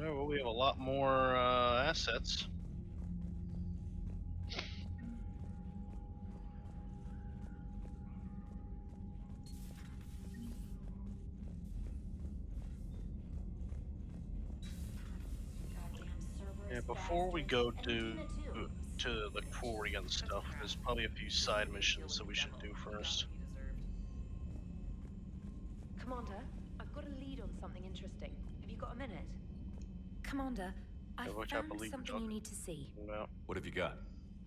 Well, we have a lot more assets. Yeah, before we go to the quarry and stuff, there's probably a few side missions that we should do first. Commander, I've got a lead on something interesting. Have you got a minute? Commander, I Which I found believe something you need to see. No. What have you got?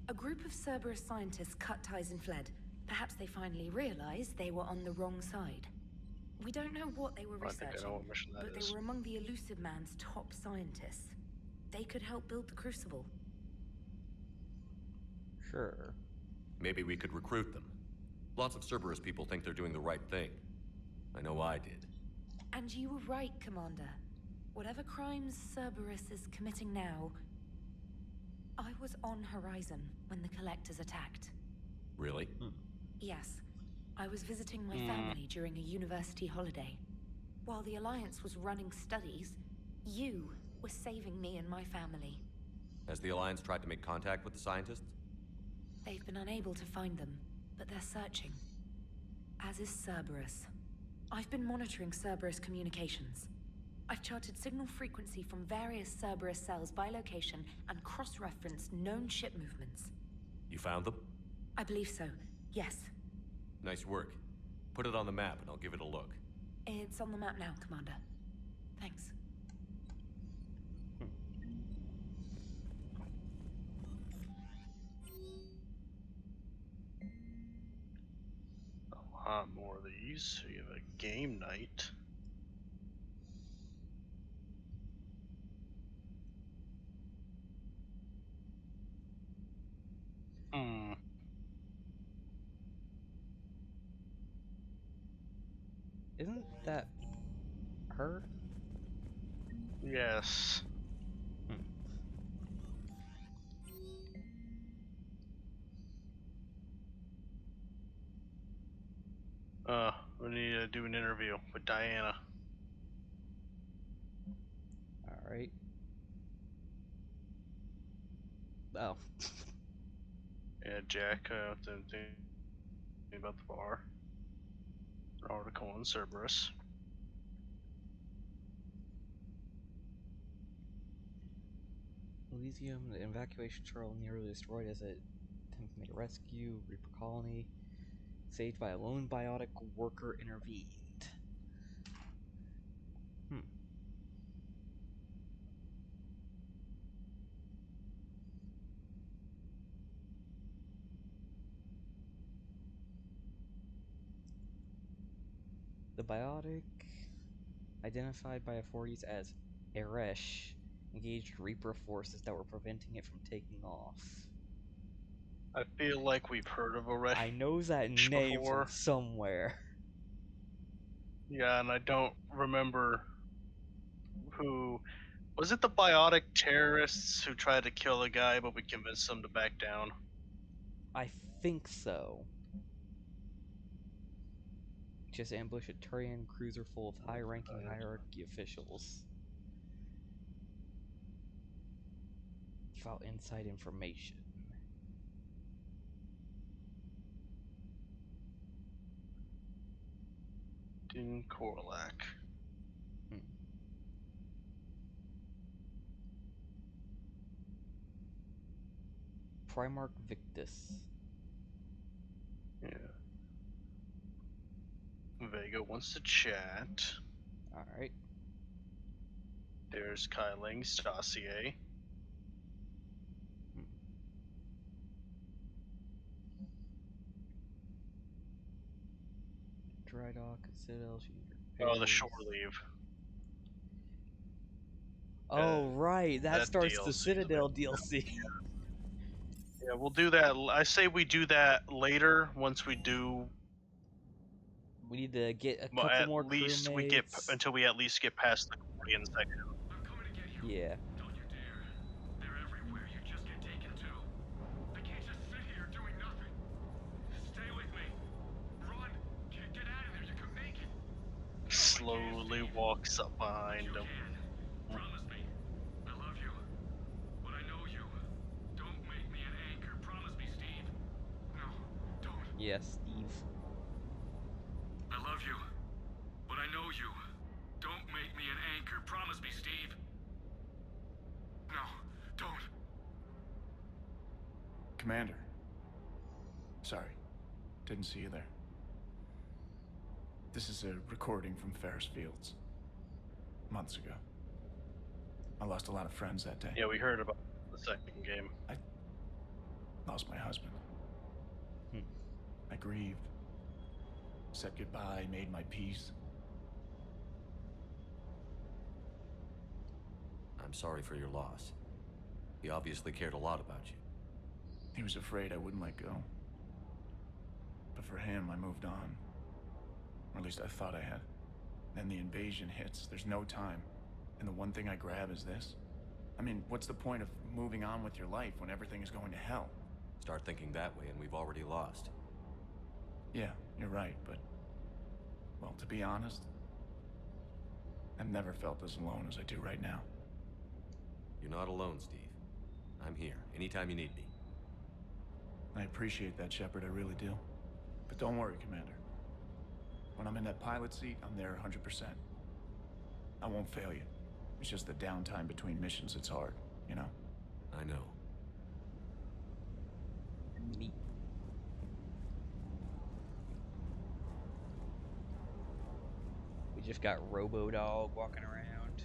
A group of Cerberus scientists cut ties and fled. Perhaps they finally realized they were on the wrong side. We don't know what they were I think I researching, know what mission that but is. they were among the Elusive Man's top scientists. They could help build the Crucible. Sure. Maybe we could recruit them. Lots of Cerberus people think they're doing the right thing. I know I did. And you were right, Commander. Whatever crimes Cerberus is committing now, I was on Horizon when the Collectors attacked. Really? Yes. I was visiting my family during a university holiday. While the Alliance was running studies, you were saving me and my family. Has the Alliance tried to make contact with the scientists? They've been unable to find them, but they're searching. As is Cerberus. I've been monitoring Cerberus communications. I've charted signal frequency from various Cerberus cells by location and cross-referenced known ship movements. You found them? I believe so, yes. Nice work. Put it on the map and I'll give it a look. It's on the map now, Commander. Thanks. A lot more of these. We have a game night. Isn't that her? Yes. We need to do an interview with Diana. Alright. Oh. Yeah, Jack, think about the bar. An article on Cerberus. Elysium, the evacuation shuttle nearly destroyed as it attempted to make a rescue. Reaper colony saved by a lone biotic worker intervened. The biotic, identified by authorities as Eresh, engaged Reaper forces that were preventing it from taking off. I feel like we've heard of Eresh. I know that name from somewhere. Yeah, and I don't remember who. Was it the biotic terrorists who tried to kill a guy, but we convinced them to back down? I think so. Just ambush a Turian cruiser full of high-ranking hierarchy officials. Without inside information. Din Korlak. Primarch Victus. Yeah. Vega wants to chat. Alright. There's Kailing's dossier. Dry dock, Citadel, Oh, the shore leave. Oh, right. That starts DLC the Citadel DLC. Yeah, we'll do that. I say we do that later once we do. We need to get a couple more crewmates. We get until we at least get past the Korean section. I'm coming to get you. Yeah. Don't you dare. They're everywhere. You just get taken too. I can't just sit here doing nothing. Stay with me. Run. Get out of there. You can make it. Slowly walks up behind him. Promise me. Yes, Steve. I love you, but I know you. Don't make me an anchor. Promise me, Steve. No, don't. Commander. Sorry. Didn't see you there. This is a recording from Ferris Fields. Months ago. I lost a lot of friends that day. Yeah, we heard about the second game. I lost my husband. Hmm. I grieved. Said goodbye, made my peace. I'm sorry for your loss. He obviously cared a lot about you. He was afraid I wouldn't let go. But for him, I moved on. Or at least I thought I had. Then the invasion hits. There's no time. And the one thing I grab is this. I mean, what's the point of moving on with your life when everything is going to hell? Start thinking that way and we've already lost. Yeah, you're right, but... well, to be honest, I've never felt as alone as I do right now. You're not alone, Steve. I'm here, anytime you need me. I appreciate that, Shepard, I really do. But don't worry, Commander. When I'm in that pilot seat, I'm there 100%. I won't fail you. It's just the downtime between missions that's hard, you know? I know. Neat. We just got Robo-Dog walking around.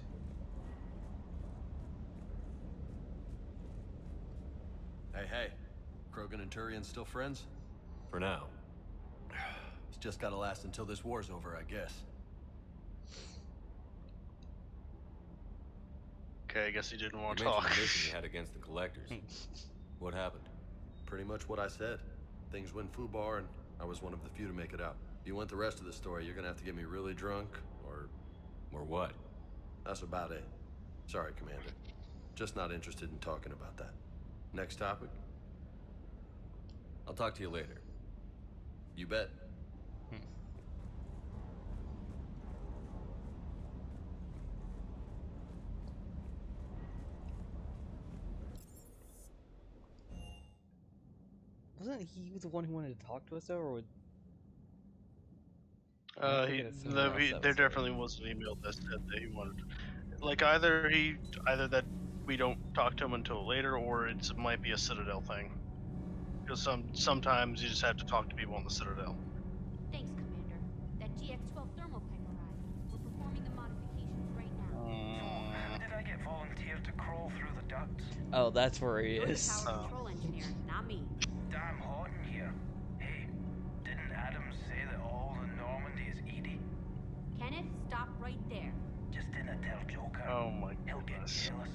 Hey. Krogan and Turian still friends? For now. It's just gotta last until this war's over, I guess. Okay, I guess he didn't want You to mentioned talk. the mission you had against the Collectors. What happened? Pretty much what I said. Things went foobar, and I was one of the few to make it out. If you want the rest of the story, you're gonna have to get me really drunk, or... Or what? That's about it. Sorry, Commander. Just not interested in talking about that. Next topic? I'll talk to you later. You bet. Wasn't he the one who wanted to talk to us, though, or would... There definitely was an email that said that he wanted, like either that we don't talk to him until later, or it might be a Citadel thing. Because sometimes you just have to talk to people on the Citadel. Thanks, Commander. That GX-12 thermal pipe arrived. We're performing the modifications right now. How did I get volunteered to crawl through the ducts? Oh, that's where he You're the is. power control engineer, not me. Damn hot in here. Hey, didn't Adams say that all the Normandy is Edie? Kenneth, stop right there. Just didn't tell Joker. Oh my He'll get goodness. jealous.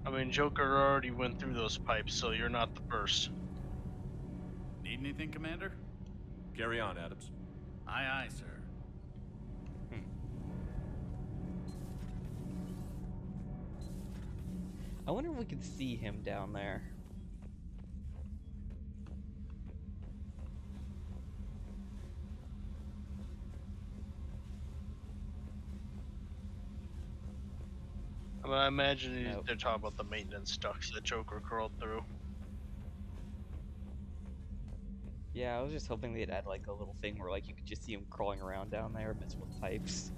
I mean, Joker already went through those pipes, so you're not the first. Need anything, Commander? Carry on, Adams. Aye, aye, sir. I wonder if we could see him down there. I mean, I imagine Nope. they're talking about the maintenance ducts that Joker crawled through. Yeah, I was just hoping they'd add like a little thing where like you could just see him crawling around down there messing with pipes.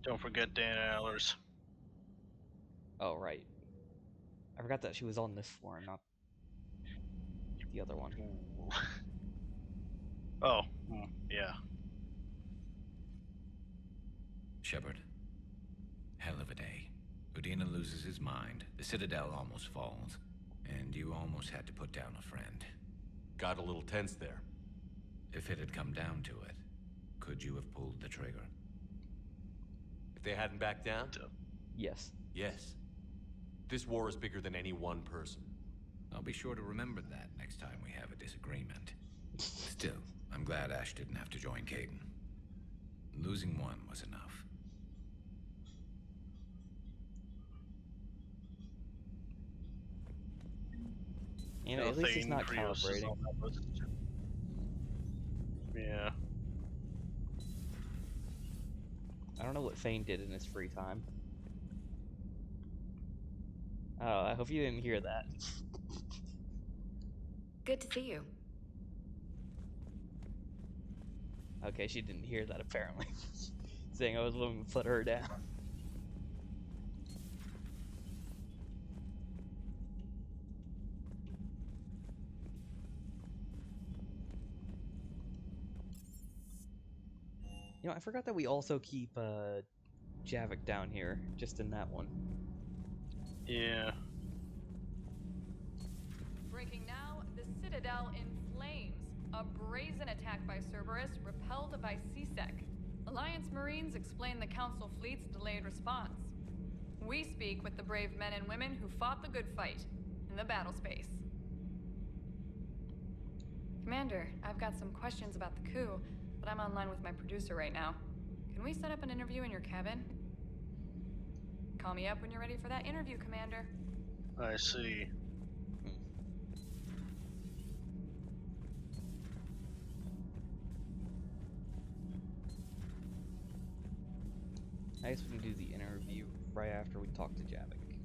Don't forget Dan Allers. Oh, right. I forgot that she was on this floor and not the other one. Oh, yeah. Shepard. Hell of a day. Udina loses his mind, the Citadel almost falls, and you almost had to put down a friend. Got a little tense there. If it had come down to it, could you have pulled the trigger? If they hadn't backed down? Yes. Yes. This war is bigger than any one person. I'll be sure to remember that next time we have a disagreement. Still, I'm glad Ash didn't have to join Caden. Losing one was enough. And at least it's not calibrating. Yeah. I don't know what Thane did in his free time. Oh, I hope you didn't hear that. Good to see you. Okay, she didn't hear that apparently. Saying I was willing to put her down. You know, I forgot that we also keep Javik down here, just in that one. Yeah. Breaking now, the Citadel in flames. A brazen attack by Cerberus repelled by CSEC. Alliance Marines explain the Council fleet's delayed response. We speak with the brave men and women who fought the good fight in the battle space. Commander, I've got some questions about the coup, but I'm online with my producer right now. Can we set up an interview in your cabin? Call me up when you're ready for that interview, Commander. I see. I guess we can do the interview right after we talk to Javik.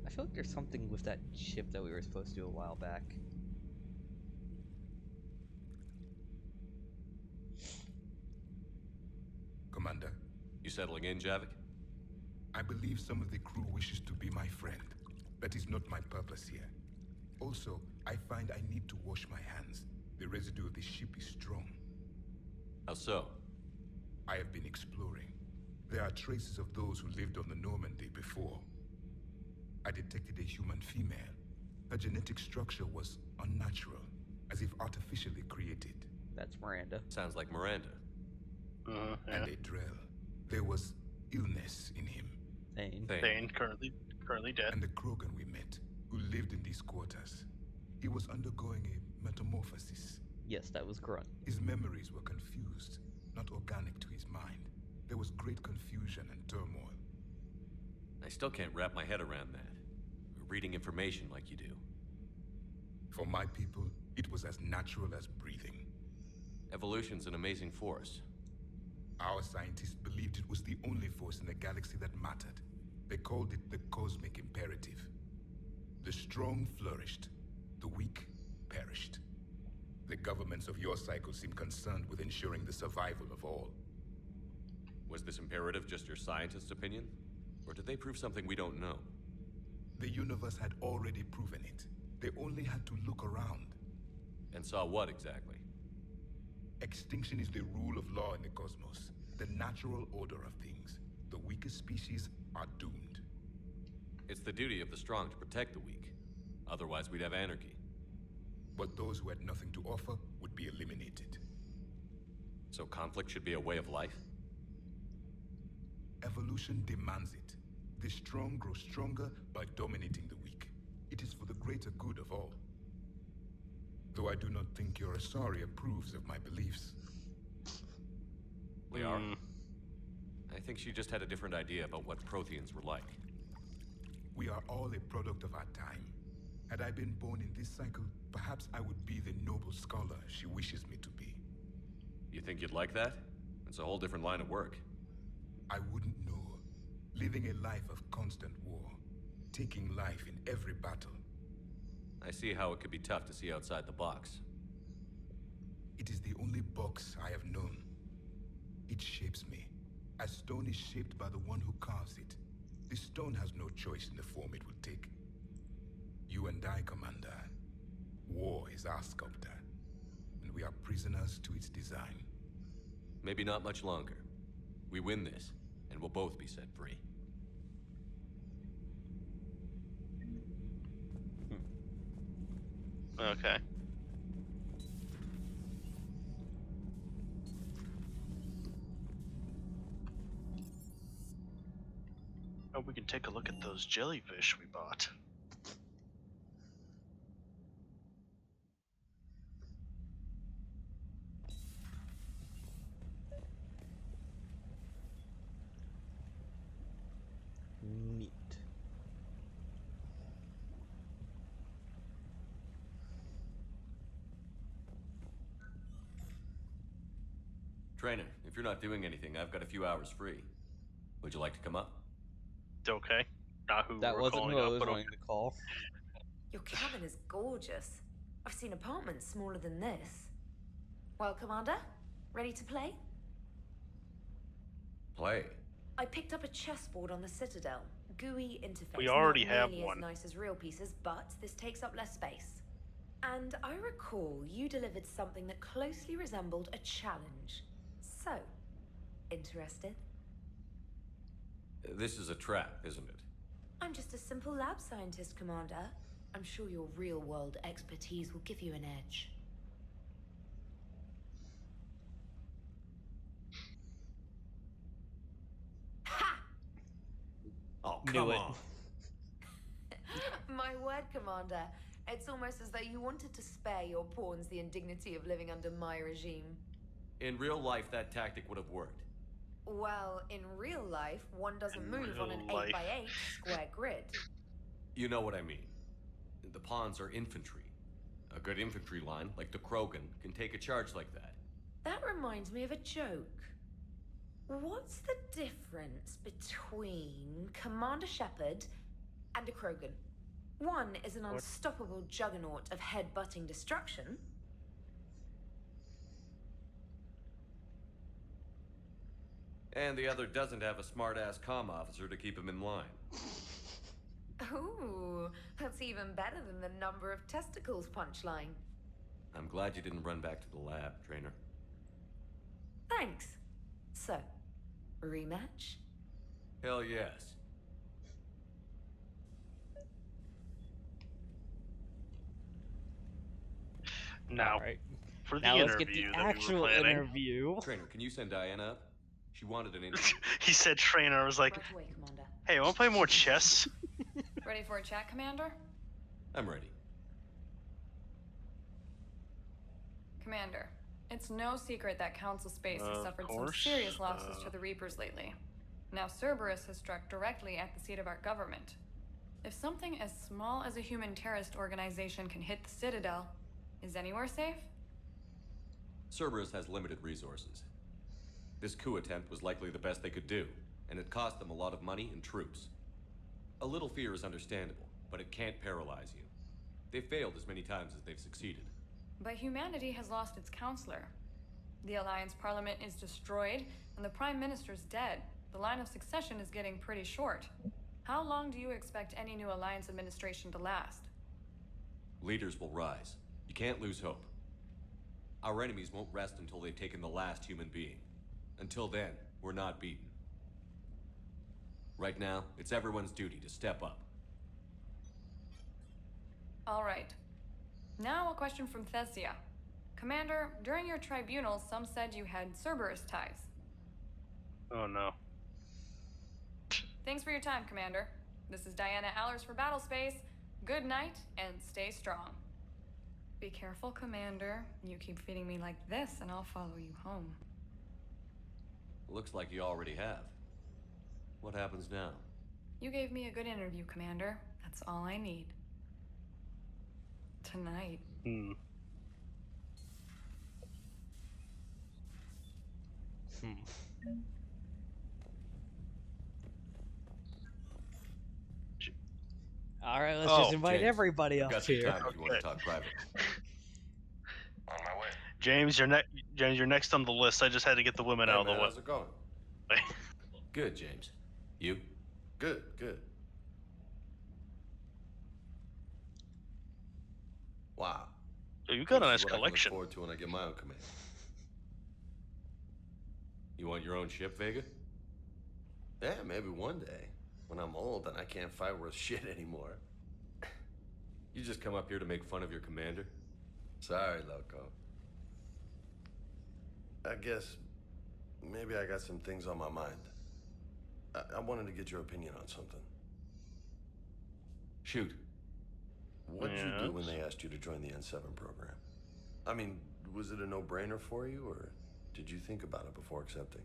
I feel like there's something with that ship that we were supposed to do a while back. Commander. You settling in, Javik? I believe some of the crew wishes to be my friend. That is not my purpose here. Also, I find I need to wash my hands. The residue of the ship is strong. How so? I have been exploring. There are traces of those who lived on the Normandy before. I detected a human female. Her genetic structure was unnatural, as if artificially created. That's Miranda. Sounds like Miranda. Yeah. And a Drell. There was illness in him. Thane, currently dead. And the Krogan we met, who lived in these quarters. He was undergoing a metamorphosis. Yes, that was Grunt. His memories were confused, not organic to his mind. There was great confusion and turmoil. I still can't wrap my head around that. Reading information like you do. For my people, it was as natural as breathing. Evolution's an amazing force. Our scientists believed it was the only force in the galaxy that mattered. They called it the cosmic imperative. The strong flourished, the weak perished. The governments of your cycle seem concerned with ensuring the survival of all. Was this imperative just your scientist's opinion? Or did they prove something we don't know? The universe had already proven it. They only had to look around. And saw what exactly? Extinction is the rule of law in the cosmos, the natural order of things. The weakest species are doomed. It's the duty of the strong to protect the weak. Otherwise, we'd have anarchy. But those who had nothing to offer would be eliminated. So conflict should be a way of life? Evolution demands it. The strong grow stronger by dominating the weak. It is for the greater good of all. Though I do not think your Asari approves of my beliefs. Liara? I think she just had a different idea about what Protheans were like. We are all a product of our time. Had I been born in this cycle, perhaps I would be the noble scholar she wishes me to be. You think you'd like that? It's a whole different line of work. I wouldn't know. Living a life of constant war. Taking life in every battle. I see how it could be tough to see outside the box. It is the only box I have known. It shapes me, as stone is shaped by the one who carves it. The stone has no choice in the form it will take. You and I, Commander. War is our sculptor, and we are prisoners to its design. Maybe not much longer. We win this, and we'll both be set free. Okay. Oh, we can take a look at those jellyfish we bought. Neat. Trainer, if you're not doing anything, I've got a few hours free. Would you like to come up? Okay. Not who That we're wasn't calling who I up, was but wanting to call. Your cabin is gorgeous. I've seen apartments smaller than this. Well, Commander, ready to play? Play. I picked up a chessboard on the Citadel. GUI interface. We already not have nearly one. as nice as real pieces, but this takes up less space. And I recall you delivered something that closely resembled a challenge. So, interested? This is a trap, isn't it? I'm just a simple lab scientist, Commander. I'm sure your real-world expertise will give you an edge. Ha! Oh, Knew come it. on. My word, Commander. It's almost as though you wanted to spare your pawns the indignity of living under my regime. In real life, that tactic would have worked. Well, in real life, one doesn't In move on an real life. 8x8 square grid. You know what I mean. The pawns are infantry. A good infantry line, like the Krogan, can take a charge like that. That reminds me of a joke. What's the difference between Commander Shepard and a Krogan? One is an unstoppable juggernaut of head-butting destruction. And the other doesn't have a smart-ass comm officer to keep him in line. Ooh, that's even better than the number of testicles punchline. I'm glad you didn't run back to the lab, Trainer. Thanks. So, rematch? Hell yes. Now, Alright. for the Now let's interview get the that we were actual planning. interview. Trainer, can you send Diana up? She wanted an interview. He said trainer. I was like, Right away, Commander. hey, wanna play more chess? Ready for a chat, Commander? I'm ready. Commander, it's no secret that Council Space has Of suffered some course. serious losses to the Reapers lately. Now Cerberus has struck directly at the seat of our government. If something as small as a human terrorist organization can hit the Citadel, is anywhere safe? Cerberus has limited resources. This coup attempt was likely the best they could do, and it cost them a lot of money and troops. A little fear is understandable, but it can't paralyze you. They've failed as many times as they've succeeded. But humanity has lost its counselor. The Alliance Parliament is destroyed, and the Prime Minister's dead. The line of succession is getting pretty short. How long do you expect any new Alliance administration to last? Leaders will rise. You can't lose hope. Our enemies won't rest until they've taken the last human being. Until then, we're not beaten. Right now, it's everyone's duty to step up. All right. Now a question from Thesia. Commander, during your tribunal, some said you had Cerberus ties. Oh no. Thanks for your time, Commander. This is Diana Allers for Battlespace. Good night, and stay strong. Be careful, Commander. You keep feeding me like this, and I'll follow you home. Looks like you already have. What happens now? You gave me a good interview, Commander. That's all I need. Tonight. Alright, let's Oh, just invite James, everybody I've up got some here. time if you want to talk private. On my way. James, you're next on the list. I just had to get the women Hey, out of man, the way. how's it going? Good, James. You? Good, good. Wow. So you got a This nice is what I can collection. look forward to when I get my own command. You want your own ship, Vega? Yeah, maybe one day. When I'm old and I can't fight worth shit anymore. You just come up here to make fun of your commander? Sorry, loco. I guess maybe I got some things on my mind. I wanted to get your opinion on something. Shoot. What'd you do when Yes. they asked you to join the N7 program? I mean, was it a no-brainer for you, or did you think about it before accepting?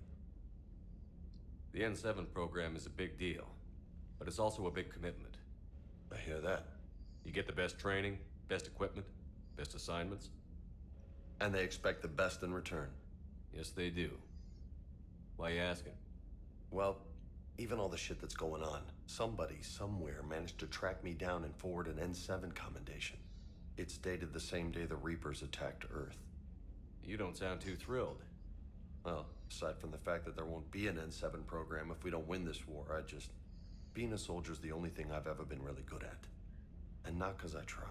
The N7 program is a big deal, but it's also a big commitment. I hear that. You get the best training, best equipment, best assignments. And they expect the best in return. Yes, they do. Why you asking? Well, even all the shit that's going on, somebody somewhere managed to track me down and forward an N7 commendation. It's dated the same day the Reapers attacked Earth. You don't sound too thrilled. Well, aside from the fact that there won't be an N7 program if we don't win this war, being a soldier's the only thing I've ever been really good at. And not because I try.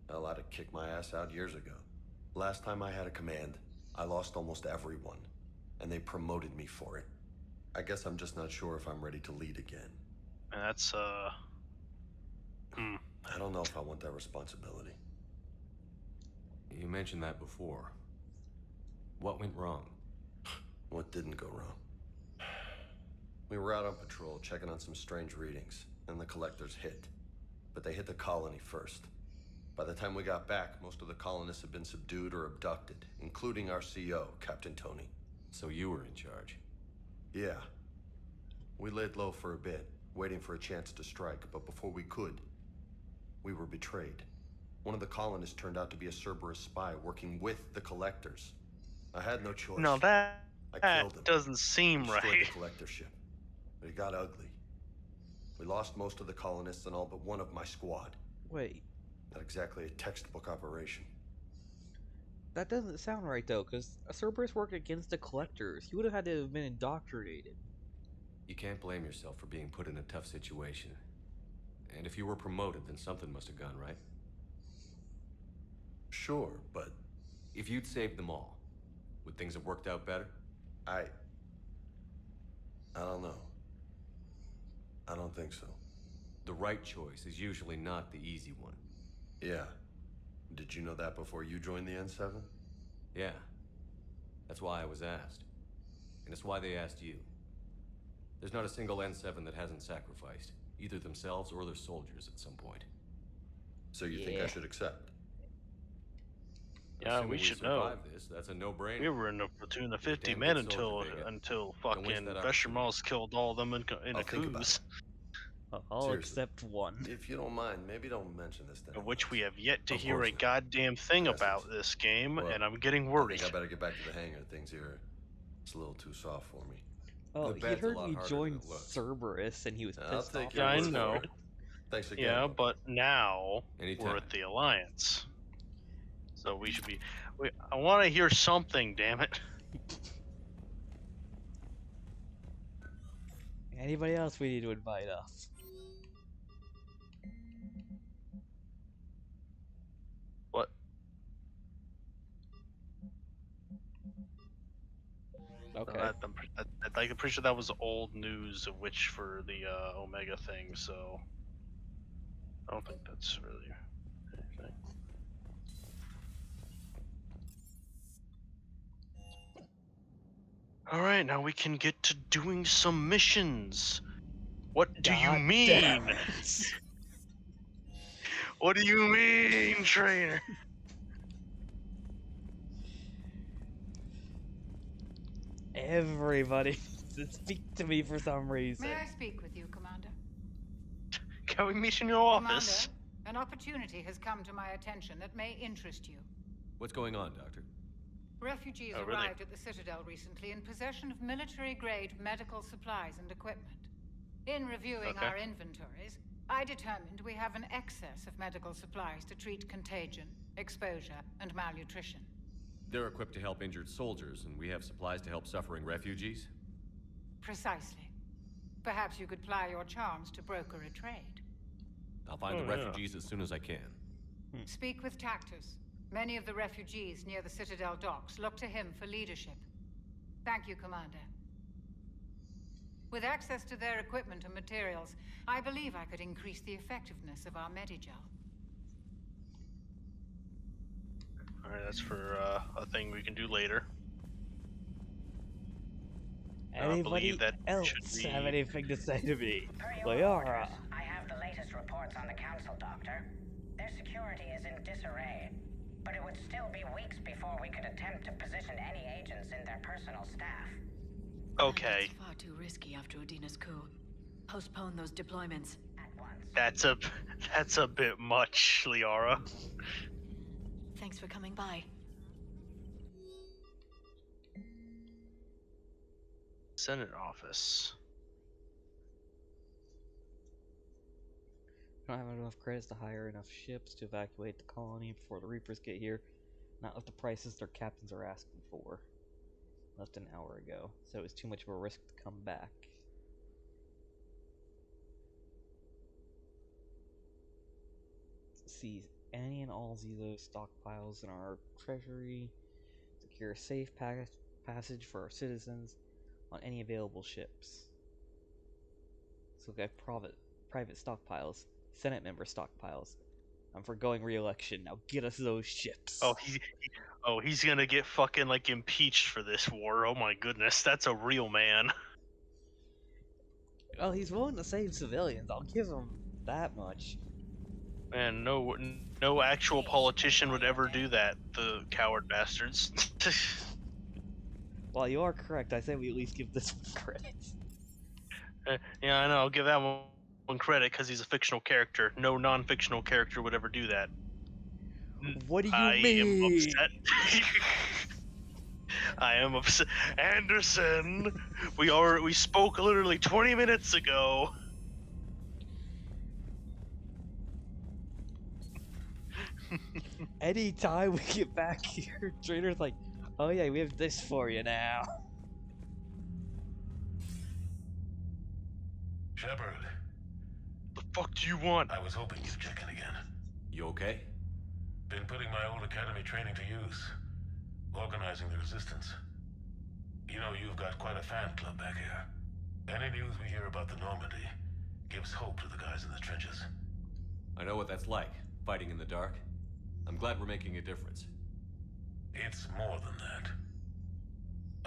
Hell, I'd have kicked my ass out years ago. Last time I had a command, I lost almost everyone, and they promoted me for it. I guess I'm just not sure if I'm ready to lead again. And that's, I don't know if I want that responsibility. You mentioned that before. What went wrong? What didn't go wrong? We were out on patrol, checking on some strange readings, and the collectors hit. But they hit the colony first. By the time we got back, most of the colonists had been subdued or abducted, including our CO, Captain Tony. So you were in charge? Yeah. We laid low for a bit, waiting for a chance to strike, but before we could, we were betrayed. One of the colonists turned out to be a Cerberus spy working with the collectors. I had no choice. no, that killed him. doesn't seem Destroyed right. the collector ship. But it got ugly. We lost most of the colonists and all but one of my squad. Wait. Not exactly a textbook operation. That doesn't sound right, though, because Cerberus worked against the collectors. He would have had to have been indoctrinated. You can't blame yourself for being put in a tough situation. And if you were promoted, then something must have gone right. Sure, but... If you'd saved them all, would things have worked out better? I don't know. I don't think so. The right choice is usually not the easy one. Yeah. Did you know that before you joined the N7? Yeah. That's why I was asked. And it's why they asked you. There's not a single N7 that hasn't sacrificed, either themselves or their soldiers at some point. So you think I should accept? Yeah, Assuming we should know. survive this, that's a no-brainer. We were in a platoon of 50 Damn men good soldier, until Vega. Don't waste fucking that Bechermals killed all of them in I'll a think about cruise. All Seriously. except one. If you don't mind, maybe don't mention this to Of which we have yet to Of hear course a not. goddamn thing Yes, about yes. this game, Well, and I'm getting I worried. think I better get back to the hangar. Things here, it's a little too soft for me. Oh, The he bed's a heard lot me harder join than it looks. Cerberus, and he was I'll pissed take off. your Yeah, I word for know. it. Thanks again. Yeah, but now Anytime. we're at the Alliance. So we should be... I want to hear something, damn it. Anybody else we need to invite up? What? Okay. I'm pretty sure that was old news, which for the Omega thing, so... I don't think that's really anything. Alright, now we can get to doing some missions. What do you God mean? damn it. What do you mean, trainer? Everybody speak to me for some reason. May I speak with you, Commander? Can we meet in your office? Commander, an opportunity has come to my attention that may interest you. What's going on, Doctor? Refugees Oh, really? arrived at the Citadel recently in possession of military-grade medical supplies and equipment. In reviewing Okay. our inventories, I determined we have an excess of medical supplies to treat contagion, exposure, and malnutrition. They're equipped to help injured soldiers, and we have supplies to help suffering refugees? Precisely. Perhaps you could ply your charms to broker a trade. I'll find the Oh, yeah. refugees as soon as I can. Speak with Tactus. Many of the refugees near the Citadel docks look to him for leadership. Thank you, Commander. With access to their equipment and materials, I believe I could increase the effectiveness of our Medigel. Alright, that's for a thing we can do later. Anybody believe that else should have be- anything to say to me? Per your Tali'Zorah. orders, I have the latest reports on the Council, Doctor. Their security is in disarray, but it would still be weeks before we could attempt to position any agents in their personal staff. Okay, It's far too risky after Odina's coup. Postpone those deployments. At once. that's a bit much, Liara. Thanks for coming by. Senate office. I don't have enough credits to hire enough ships to evacuate the colony before the Reapers get here. Not at the prices their captains are asking for. Left an hour ago, so it's too much of a risk to come back. Seize any and all Zelo stockpiles in our treasury. Secure a safe passage for our citizens on any available ships. So we have private stockpiles, Senate member stockpiles. I'm forgoing re-election. Now get us those ships. Oh, he's gonna get fucking like impeached for this war. Oh my goodness, that's a real man. Well, he's willing to save civilians. I'll give him that much. And no actual politician would ever do that. The coward bastards. Well, you are correct. I say we at least give this one credit. Yeah, I know. I'll give that one credit because he's a fictional character. No non-fictional character would ever do that. What do you I mean? am upset. I am upset. Anderson, we spoke literally 20 minutes ago. Anytime we get back here, Traitor's like, oh yeah, we have this for you now. Shepard. The fuck do you want? I was hoping you'd check in again. You okay? Been putting my old academy training to use. Organizing the resistance. You know, you've got quite a fan club back here. Any news we hear about the Normandy gives hope to the guys in the trenches. I know what that's like, fighting in the dark. I'm glad we're making a difference. It's more than that.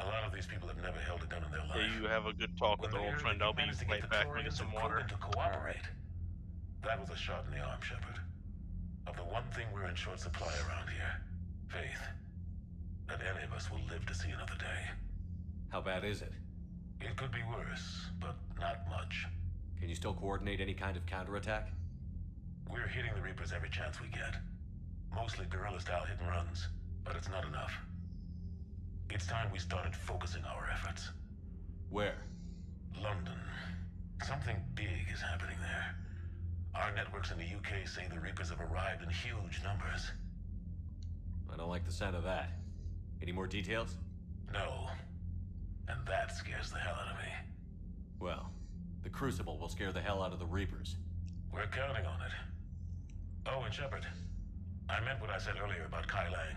A lot of these people have never held a gun in their life. Yeah, you have a good talk with an old friend. I'll be right back. I'll get some water. To cooperate. That was a shot in the arm, Shepard. Of the one thing we're in short supply around here, faith. That any of us will live to see another day. How bad is it? It could be worse, but not much. Can you still coordinate any kind of counterattack? We're hitting the Reapers every chance we get. Mostly guerrilla-style hit-and-runs, but it's not enough. It's time we started focusing our efforts. Where? London. Something big is happening there. Our networks in the UK say the Reapers have arrived in huge numbers. I don't like the sound of that. Any more details? No. And that scares the hell out of me. Well, the Crucible will scare the hell out of the Reapers. We're counting on it. Oh, and Shepard, I meant what I said earlier about Kai Lang.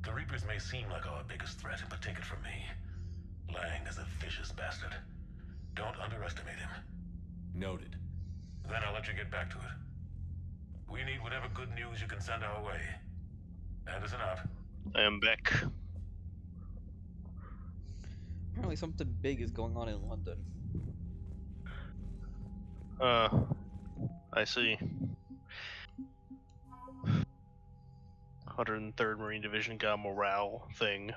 The Reapers may seem like our biggest threat, but take it from me. Lang is a vicious bastard. Don't underestimate him. Noted. Then I'll let you get back to it. We need whatever good news you can send our way. Anderson out. I am back. Apparently something big is going on in London. I see. 103rd Marine Division got a morale thing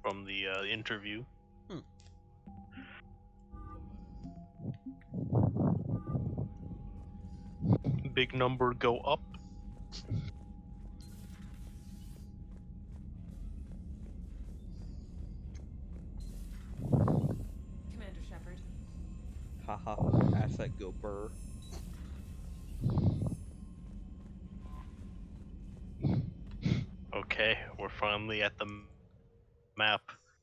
from the interview. Big number go up. Commander Shepard. Haha, asset go burr. Okay, we're finally at the map.